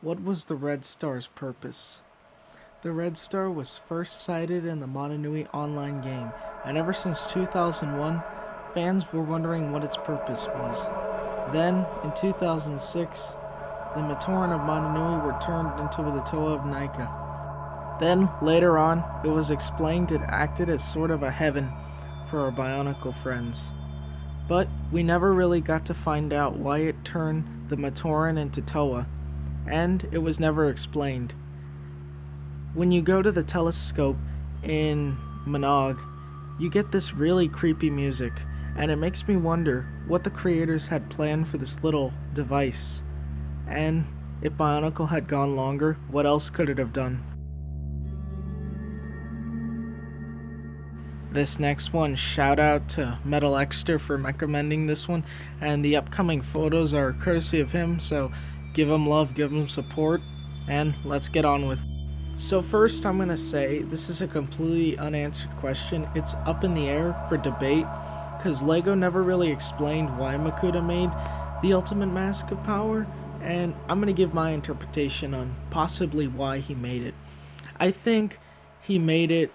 What was the Red Star's purpose? The Red Star was first sighted in the Motunui online game, and ever since 2001, fans were wondering what its purpose was. Then, in 2006, the Matoran of Motunui were turned into the Toa of Nika. Then, later on, it was explained it acted as sort of a heaven for our Bionicle friends. But we never really got to find out why it turned the Matoran into Toa, and it was never explained. When you go to the telescope in Monog, you get this really creepy music, and it makes me wonder what the creators had planned for this little device. And if Bionicle had gone longer, what else could it have done? This next one, shout out to Metal Exter for recommending this one, and the upcoming photos are courtesy of him, so give him love, give him support, and let's get on with it. So first I'm going to say this is a completely unanswered question. It's up in the air for debate, because LEGO never really explained why Makuta made the Ultimate Mask of Power, and I'm going to give my interpretation on possibly why he made it. I think he made it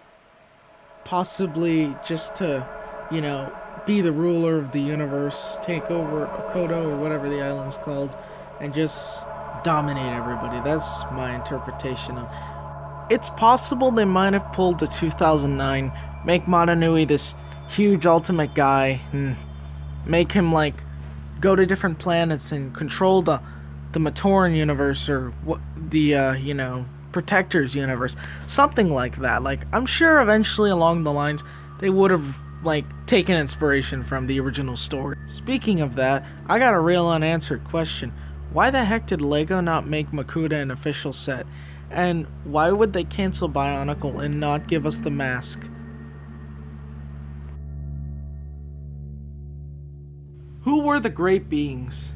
possibly just to, be the ruler of the universe, take over Okoto or whatever the island's called, and just dominate everybody. That's my interpretation of. It's possible they might have pulled the 2009, make Motunui this huge ultimate guy, and make him go to different planets and control the Matoran universe, or what the Protectors universe, something like that. I'm sure eventually along the lines they would have taken inspiration from the original story. Speaking of that, I got a real unanswered question. Why the heck did LEGO not make Makuta an official set? And why would they cancel Bionicle and not give us the mask? Who were the great beings?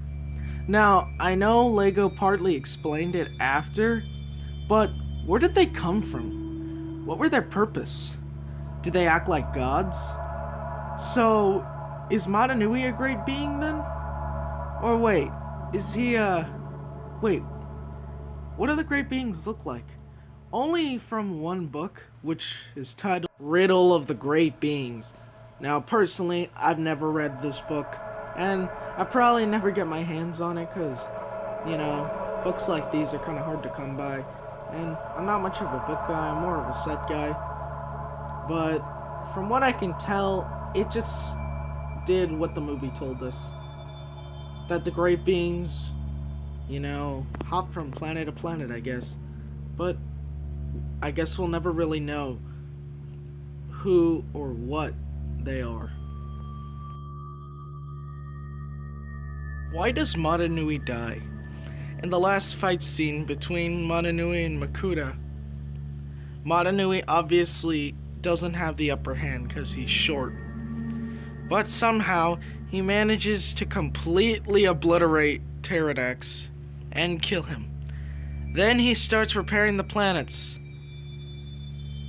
Now, I know LEGO partly explained it after, but where did they come from? What were their purpose? Did they act like gods? So, is Motunui a great being then? Or wait, is he wait, what do the great beings look like? Only from one book, which is titled Riddle of the Great Beings. Now, personally, I've never read this book, and I probably never get my hands on it because, books like these are kind of hard to come by. And I'm not much of a book guy, I'm more of a set guy. But from what I can tell, it just did what the movie told us. That the great beings, hop from planet to planet, I guess. But I guess we'll never really know who or what they are. Why does Motunui die? In the last fight scene between Motunui and Makuta, Motunui obviously doesn't have the upper hand because he's short. But somehow, he manages to completely obliterate Pterodax and kill him. Then he starts repairing the planets.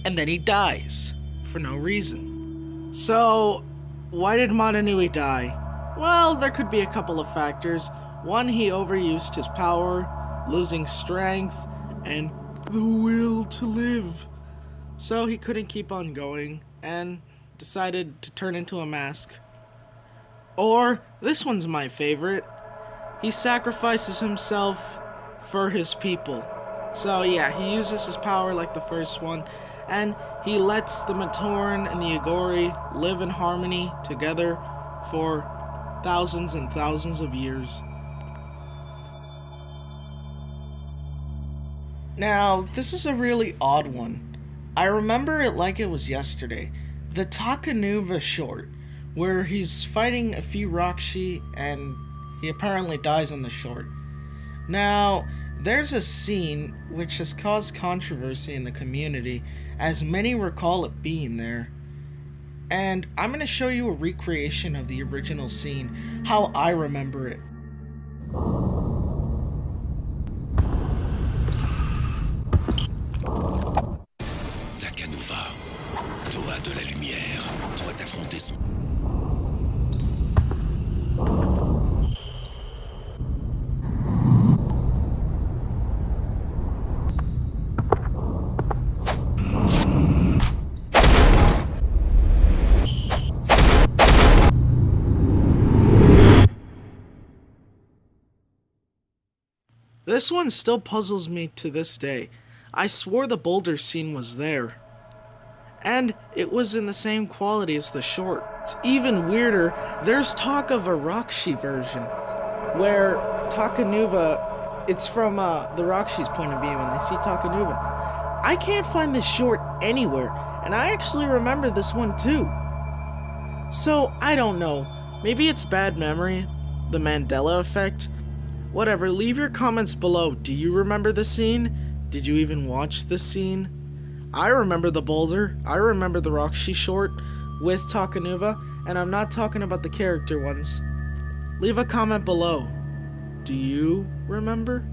And then he dies for no reason. So, why did Motunui die? Well, there could be a couple of factors. One, he overused his power, losing strength, and the will to live. So he couldn't keep on going, and decided to turn into a mask. Or, this one's my favorite, he sacrifices himself for his people. So yeah, he uses his power like the first one, and he lets the Matoran and the Agori live in harmony together for thousands and thousands of years. Now, this is a really odd one. I remember it like it was yesterday. The Takanuva short, where he's fighting a few Rakshi and he apparently dies on the short. Now, there's a scene which has caused controversy in the community, as many recall it being there. And I'm going to show you a recreation of the original scene, how I remember it. Toi de la lumière, doit affronter son... This one still puzzles me to this day. I swore the boulder scene was there. And it was in the same quality as the short. It's even weirder, there's talk of a Rockshi version, where Takanuva, it's from the Rockshi's point of view when they see Takanuva. I can't find this short anywhere, and I actually remember this one too. So, I don't know. Maybe it's bad memory, the Mandela effect. Whatever, leave your comments below. Do you remember the scene? Did you even watch this scene? I remember the boulder. I remember the Rockshi short with Takanuva, and I'm not talking about the character ones. Leave a comment below. Do you remember?